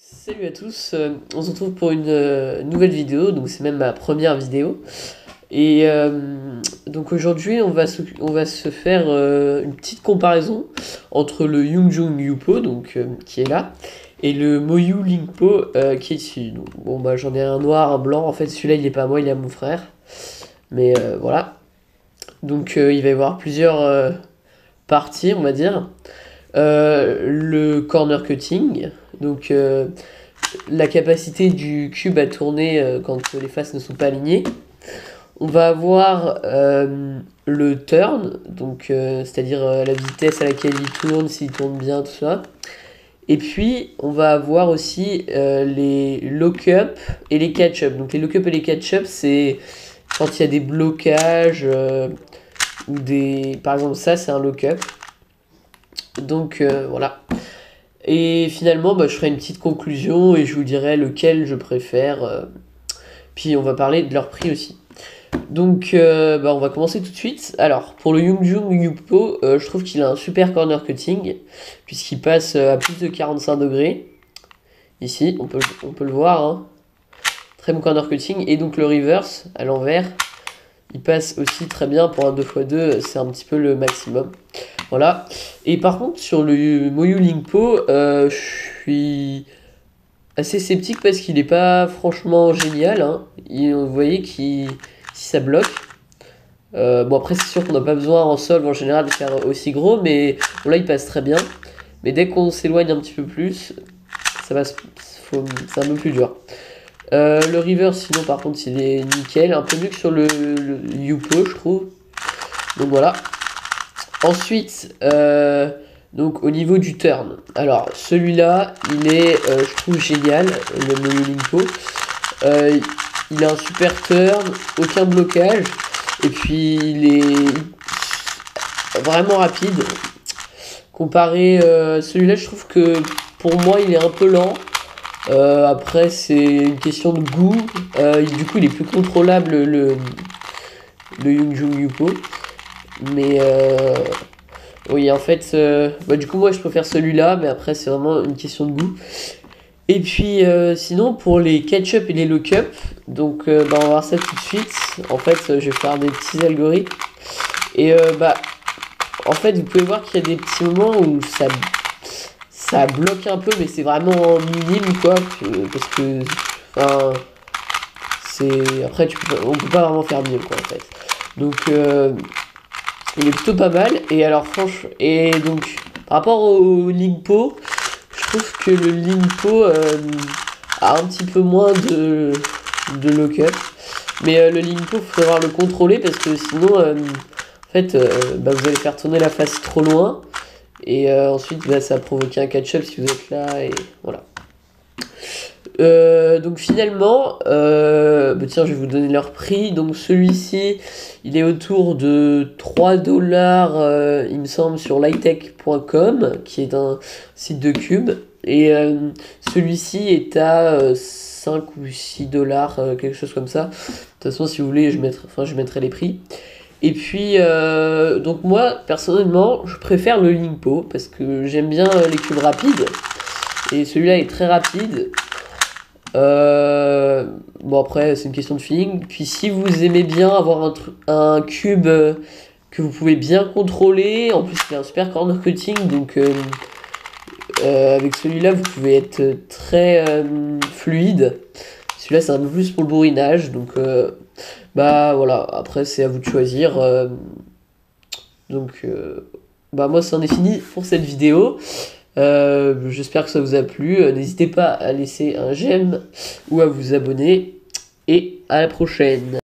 Salut à tous, on se retrouve pour une nouvelle vidéo, donc c'est même ma première vidéo. Et donc aujourd'hui on va se faire une petite comparaison entre le Youngjung Youpo, donc qui est là, et le Moyu Lingpo qui est ici. Donc, bon bah j'en ai un noir, un blanc, en fait celui-là il est pas à moi, il est à mon frère. Mais voilà. Donc il va y avoir plusieurs parties on va dire. Le corner cutting, donc la capacité du cube à tourner quand les faces ne sont pas alignées. On va avoir le turn, donc c'est-à-dire la vitesse à laquelle il tourne, s'il tourne bien, tout ça. Et puis on va avoir aussi les lock-up et les catch-up. Donc les lock-up et les catch-up, c'est quand il y a des blocages ou des... Par exemple ça c'est un lock-up. Donc voilà. Et finalement, bah, je ferai une petite conclusion et je vous dirai lequel je préfère. Puis on va parler de leur prix aussi. Donc bah, on va commencer tout de suite. Alors pour le Youngjung Youpo, je trouve qu'il a un super corner cutting puisqu'il passe à plus de 45 degrés. Ici, on peut le voir. Hein. Très bon corner cutting. Et donc le reverse à l'envers, il passe aussi très bien pour un 2x2. C'est un petit peu le maximum. Voilà. Et par contre, sur le Moyu Lingpo, je suis assez sceptique parce qu'il n'est pas franchement génial. Hein. Vous voyez si ça bloque. Bon, après, c'est sûr qu'on n'a pas besoin en solve en général de faire aussi gros, mais bon, là, il passe très bien. Mais dès qu'on s'éloigne un petit peu plus, c'est un peu plus dur. Le reverse, sinon, par contre, il est nickel. Un peu mieux que sur le Youpo, je trouve. Donc voilà. Ensuite, donc au niveau du turn, alors celui-là, il est, je trouve génial, le Moyu Lingpo. Il a un super turn, aucun blocage, et puis il est vraiment rapide. Comparé celui-là, je trouve que pour moi, il est un peu lent. Après, c'est une question de goût. Du coup, il est plus contrôlable le Youngjung Youpo. Mais oui, en fait, du coup, moi je préfère celui-là, mais après, c'est vraiment une question de goût. Et puis, sinon, pour les catch-up et les lock-up, donc on va voir ça tout de suite. En fait, je vais faire des petits algorithmes. Et en fait, vous pouvez voir qu'il y a des petits moments où ça bloque un peu, mais c'est vraiment minime, quoi. Parce que, enfin, après, on peut pas vraiment faire mieux, quoi, en fait. Donc, il est plutôt pas mal. Et alors franchement, et donc par rapport au Lingpo, je trouve que le Lingpo a un petit peu moins de lock-up. Mais le Lingpo, il faut savoir le contrôler parce que sinon, en fait, vous allez faire tourner la face trop loin. Et ensuite, ça va provoquer un catch-up si vous êtes là. Et voilà. Donc finalement, tiens, je vais vous donner leur prix. Donc celui-ci, il est autour de 3 $, il me semble, sur lightech.com, qui est un site de cube. Et celui-ci est à 5 ou 6 $, quelque chose comme ça. De toute façon, si vous voulez, je mettrai les prix. Et puis, donc moi, personnellement, je préfère le Lingpo, parce que j'aime bien les cubes rapides. Et celui-là est très rapide. Bon après c'est une question de feeling. Puis si vous aimez bien avoir un cube que vous pouvez bien contrôler, en plus il a un super corner cutting, donc avec celui-là vous pouvez être très fluide. Celui-là c'est un peu plus pour le bourrinage, donc voilà, après c'est à vous de choisir. Moi c'en est fini pour cette vidéo. J'espère que ça vous a plu. N'hésitez pas à laisser un j'aime ou à vous abonner. Et à la prochaine.